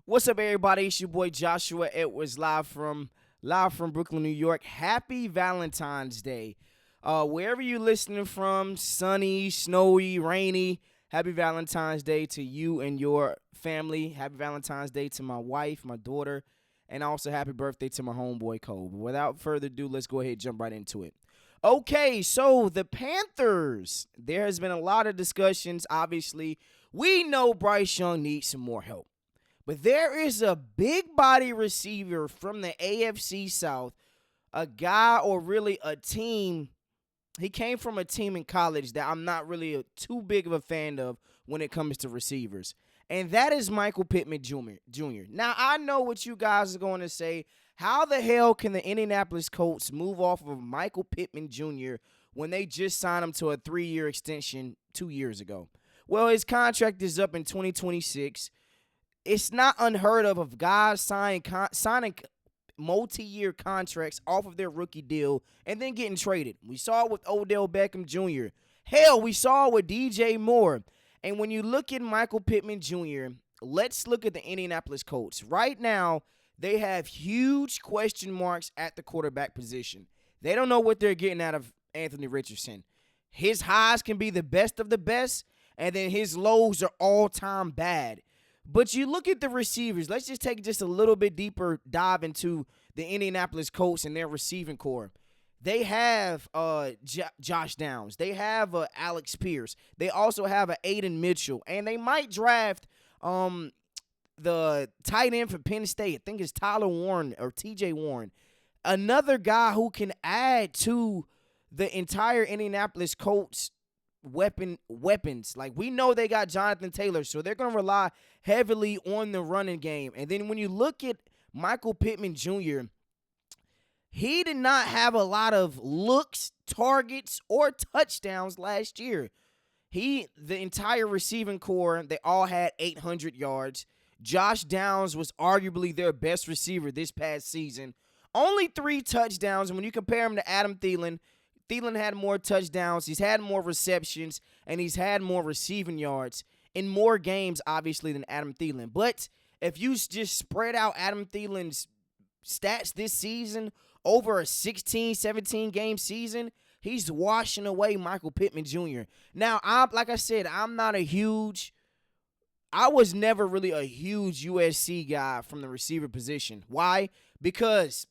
What's up, everybody? It's your boy Joshua Edwards, live from Brooklyn, New York. Happy Valentine's Day. Wherever you're listening from, sunny, snowy, rainy, happy Valentine's Day to you and your family. Happy Valentine's Day to my wife, my daughter, and also happy birthday to my homeboy Cole. But without further ado, let's go ahead and jump right into it. Okay, so the Panthers. There has been a lot of discussions. Obviously, we know Bryce Young needs some more help. But there is a big body receiver from the AFC South, a guy or really a team. He came from a team in college that I'm not really too big of a fan of when it comes to receivers. And that is Michael Pittman Jr. Now, I know what you guys are going to say. How the hell can the Indianapolis Colts move off of Michael Pittman Jr. when they just signed him to a 3-year extension 2 years ago? Well, his contract is up in 2026. It's not unheard of guys signing multi-year contracts off of their rookie deal and then getting traded. We saw it with Odell Beckham Jr. Hell, we saw it with DJ Moore. And when you look at Michael Pittman Jr., let's look at the Indianapolis Colts. Right now, they have huge question marks at the quarterback position. They don't know what they're getting out of Anthony Richardson. His highs can be the best of the best, and then his lows are all-time bad. But you look at the receivers. Let's just take just a little bit deeper dive into the Indianapolis Colts and their receiving core. They have Josh Downs. They have Alex Pierce. They also have Aiden Mitchell. And they might draft the tight end for Penn State. I think it's Tyler Warren or TJ Warren. Another guy who can add to the entire Indianapolis Colts weapons. Like, we know they got Jonathan Taylor, so they're going to rely heavily on the running game. And then when you look at Michael Pittman Jr., he did not have a lot of looks, targets, or touchdowns last year. The entire receiving core, they all had 800 yards. Josh Downs was arguably their best receiver this past season. Only 3 touchdowns, and when you compare him to Adam Thielen, Thielen had more touchdowns, he's had more receptions, and he's had more receiving yards in more games, obviously, than Adam Thielen. But if you just spread out Adam Thielen's stats this season over a 16, 17-game season, he's washing away Michael Pittman Jr. Now, like I said, I was never really a huge USC guy from the receiver position. Why? Because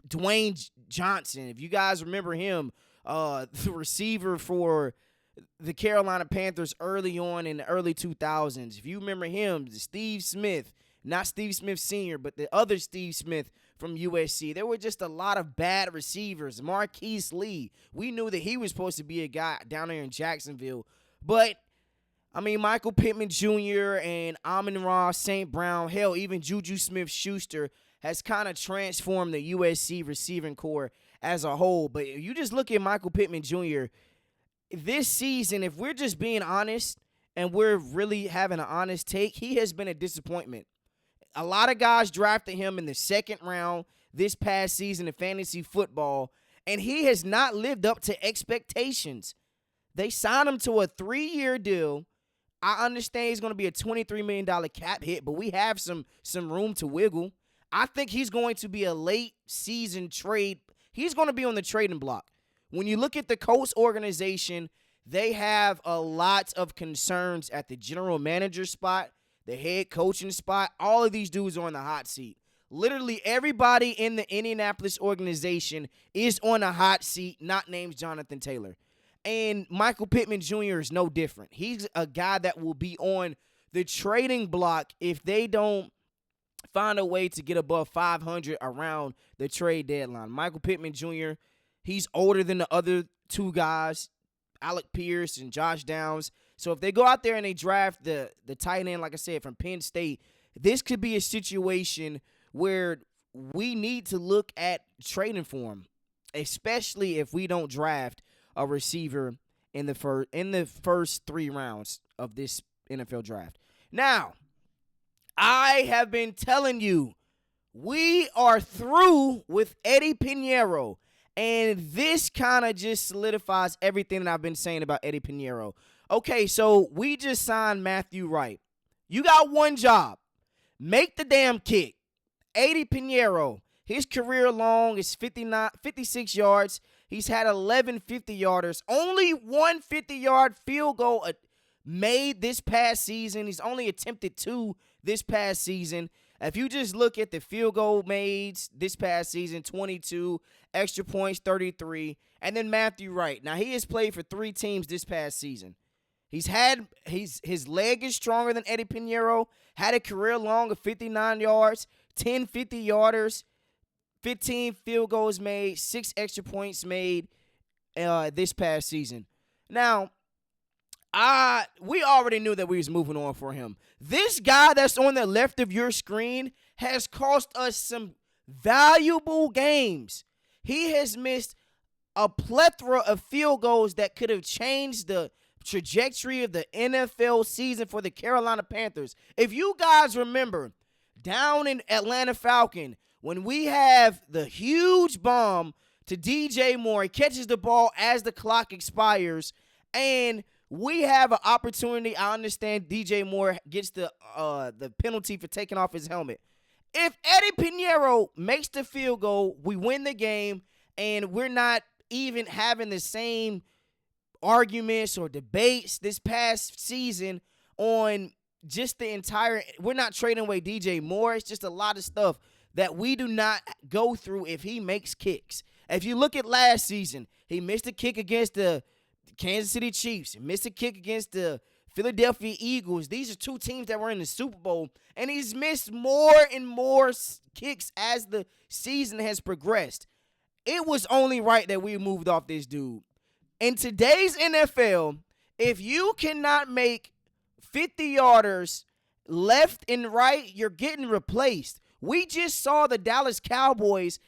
Dwayne Johnson, if you guys remember him, the receiver for the Carolina Panthers early on in the early 2000s. If you remember him, Steve Smith, not Steve Smith Sr., but the other Steve Smith from USC. There were just a lot of bad receivers. Marquise Lee, we knew that he was supposed to be a guy down there in Jacksonville. But, I mean, Michael Pittman Jr. and Amon-Ra St. Brown, hell, even Juju Smith-Schuster has kind of transformed the USC receiving core as a whole. But if you just look at Michael Pittman Jr., this season, if we're just being honest and we're really having an honest take, he has been a disappointment. A lot of guys drafted him in the second round this past season in fantasy football, and he has not lived up to expectations. They signed him to a 3-year deal. I understand he's going to be a $23 million cap hit, but we have some room to wiggle. I think he's going to be a late season trade. He's going to be on the trading block. When you look at the Colts organization, they have a lot of concerns at the general manager spot, the head coaching spot. All of these dudes are on the hot seat. Literally everybody in the Indianapolis organization is on a hot seat, not named Jonathan Taylor. And Michael Pittman Jr. is no different. He's a guy that will be on the trading block if they don't find a way to get above 500 around the trade deadline. Michael Pittman Jr., he's older than the other 2 guys, Alec Pierce and Josh Downs. So if they go out there and they draft the tight end, like I said, from Penn State, this could be a situation where we need to look at trading for him, especially if we don't draft a receiver in the first 3 rounds of this NFL draft. Now, I have been telling you, we are through with Eddie Pinheiro. And this kind of just solidifies everything that I've been saying about Eddie Pinheiro. Okay, so we just signed Matthew Wright. You got one job. Make the damn kick. Eddie Pinheiro, his career long is 56 yards. He's had 11 50-yarders. Only one 50-yard field goal made this past season. He's only attempted 2 this past season. If you just look at the field goal made this past season, 22, extra points, 33, and then Matthew Wright. Now, he has played for 3 teams this past season. His leg is stronger than Eddie Pinheiro, had a career long of 59 yards, 10 50-yarders, 15 field goals made, 6 extra points made this past season. Now, we already knew that we was moving on for him. This guy that's on the left of your screen has cost us some valuable games. He has missed a plethora of field goals that could have changed the trajectory of the NFL season for the Carolina Panthers. If you guys remember, down in Atlanta Falcon, when we have the huge bomb to DJ Moore, he catches the ball as the clock expires, and we have an opportunity. I understand DJ Moore gets the penalty for taking off his helmet. If Eddie Pinheiro makes the field goal, we win the game, and we're not even having the same arguments or debates this past season on just the entire – we're not trading away DJ Moore. It's just a lot of stuff that we do not go through if he makes kicks. If you look at last season, he missed a kick against the Kansas City Chiefs. He missed a kick against the Philadelphia Eagles. These are 2 teams that were in the Super Bowl, and he's missed more and more kicks as the season has progressed. It was only right that we moved off this dude. In today's NFL, if you cannot make 50-yarders left and right, you're getting replaced. We just saw the Dallas Cowboys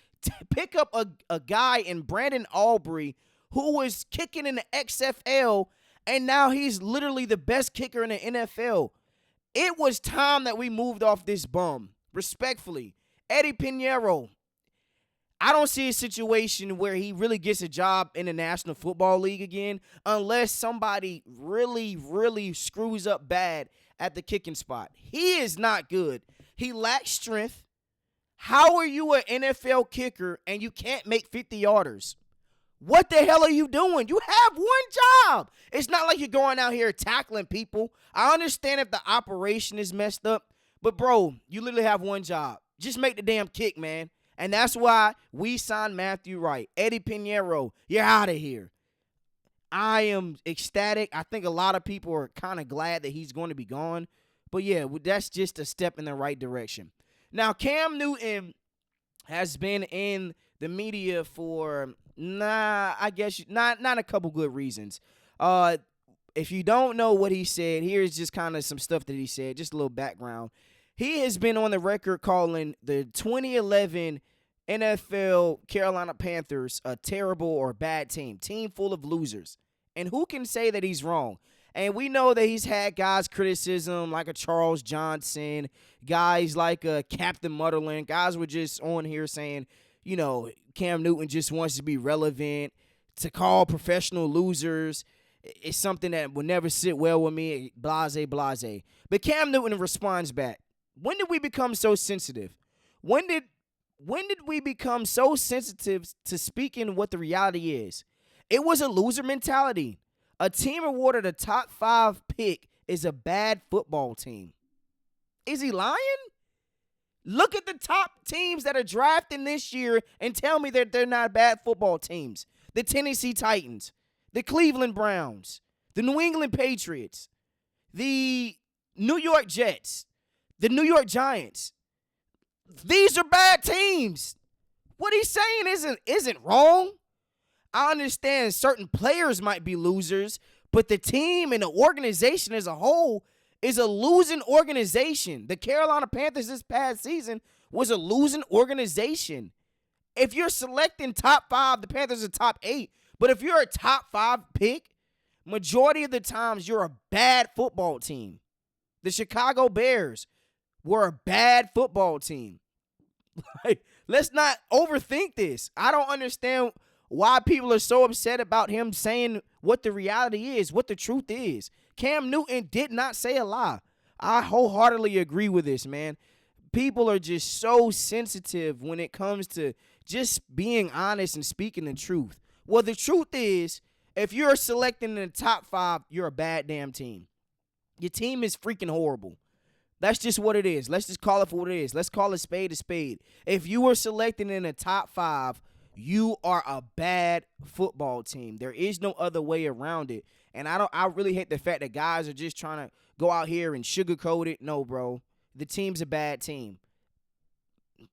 pick up a guy in Brandon Aubrey who was kicking in the XFL, and now he's literally the best kicker in the NFL. It was time that we moved off this bum. Respectfully, Eddie Pinheiro, I don't see a situation where he really gets a job in the National Football League again unless somebody really, really screws up bad at the kicking spot. He is not good. He lacks strength. How are you an NFL kicker and you can't make 50-yarders? What the hell are you doing? You have one job. It's not like you're going out here tackling people. I understand if the operation is messed up, but, bro, you literally have one job. Just make the damn kick, man. And that's why we signed Matthew Wright. Eddie Pinheiro, you're out of here. I am ecstatic. I think a lot of people are kind of glad that he's going to be gone. But, yeah, that's just a step in the right direction. Now, Cam Newton has been in the media for, I guess, not a couple good reasons. If you don't know what he said, here's just kind of some stuff that he said, just a little background. He has been on the record calling the 2011 NFL Carolina Panthers a terrible or bad team full of losers. And who can say that he's wrong? And we know that he's had guys criticism like a Charles Johnson, guys like a Captain Mutterland. Guys were just on here saying, you know, Cam Newton just wants to be relevant. To call professional losers is something that would never sit well with me, blase, blase. But Cam Newton responds back. When did we become so sensitive? When did we become so sensitive to speaking what the reality is? It was a loser mentality. A team awarded a top 5 pick is a bad football team. Is he lying? Look at the top teams that are drafting this year and tell me that they're not bad football teams. The Tennessee Titans, the Cleveland Browns, the New England Patriots, the New York Jets, the New York Giants. These are bad teams. What he's saying isn't wrong. I understand certain players might be losers, but the team and the organization as a whole is a losing organization. The Carolina Panthers this past season was a losing organization. If you're selecting top 5, the Panthers are top 8. But if you're a top 5 pick, majority of the times you're a bad football team. The Chicago Bears were a bad football team. Like, let's not overthink this. I don't understand why people are so upset about him saying what the reality is, what the truth is. Cam Newton did not say a lie. I wholeheartedly agree with this, man. people are just so sensitive when it comes to just being honest and speaking the truth. Well, the truth is, if you're selecting in the top 5, you're a bad damn team. Your team is freaking horrible. That's just what it is. Let's just call it for what it is. Let's call a spade a spade. If you were selected in the top 5, you are a bad football team. There is no other way around it. And I really hate the fact that guys are just trying to go out here and sugarcoat it. No, bro. The team's a bad team.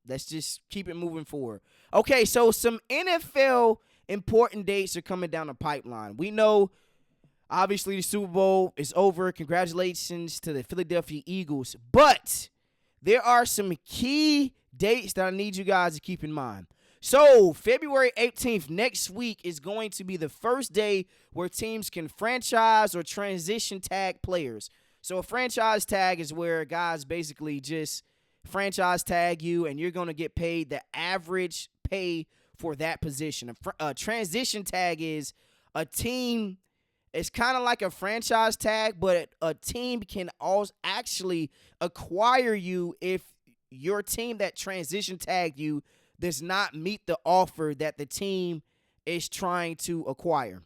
Let's just keep it moving forward. Okay, so some NFL important dates are coming down the pipeline. We know, obviously, the Super Bowl is over. Congratulations to the Philadelphia Eagles. But there are some key dates that I need you guys to keep in mind. So, February 18th, next week, is going to be the first day where teams can franchise or transition tag players. So, a franchise tag is where guys basically just franchise tag you, and you're going to get paid the average pay for that position. A transition tag is a team. It's kind of like a franchise tag, but a team can also actually acquire you if your team that transition tagged you does not meet the offer that the team is trying to acquire.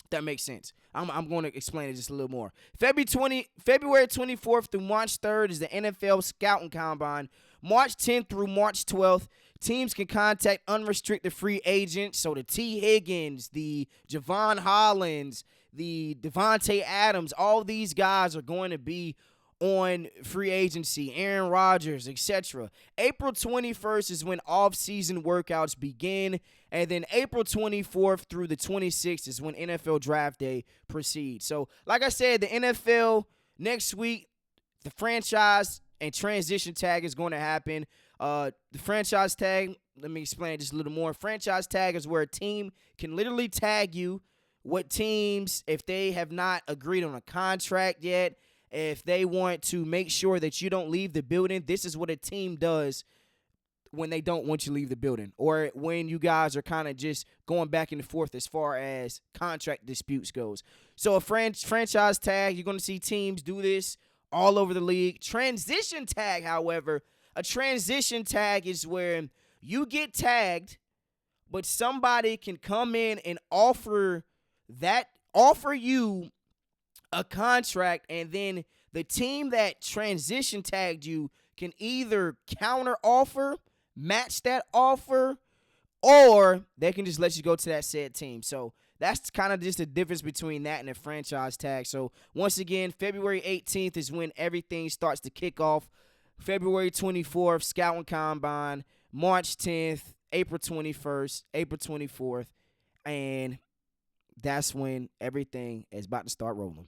That makes sense. I'm going to explain it just a little more. February 24th through March 3rd is the NFL Scouting Combine. March 10th through March 12th, teams can contact unrestricted free agents. So the T. Higgins, the Javon Hollins, the Devontae Adams, all these guys are going to be on free agency, Aaron Rodgers, etc. April 21st is when off-season workouts begin, and then April 24th through the 26th is when NFL Draft Day proceeds. So, like I said, the NFL next week, the franchise and transition tag is going to happen. The franchise tag, let me explain just a little more. Franchise tag is where a team can literally tag you. What teams, if they have not agreed on a contract yet, if they want to make sure that you don't leave the building, this is what a team does when they don't want you to leave the building, or when you guys are kind of just going back and forth as far as contract disputes goes. So a franchise tag, you're going to see teams do this all over the league. Transition tag, however, a transition tag is where you get tagged, but somebody can come in and offer you a contract, and then the team that transition tagged you can either counter offer, match that offer, or they can just let you go to that said team. So that's kind of just the difference between that and a franchise tag. So once again, February 18th is when everything starts to kick off. February 24th, Scouting Combine. March 10th, April 21st, April 24th, and that's when everything is about to start rolling.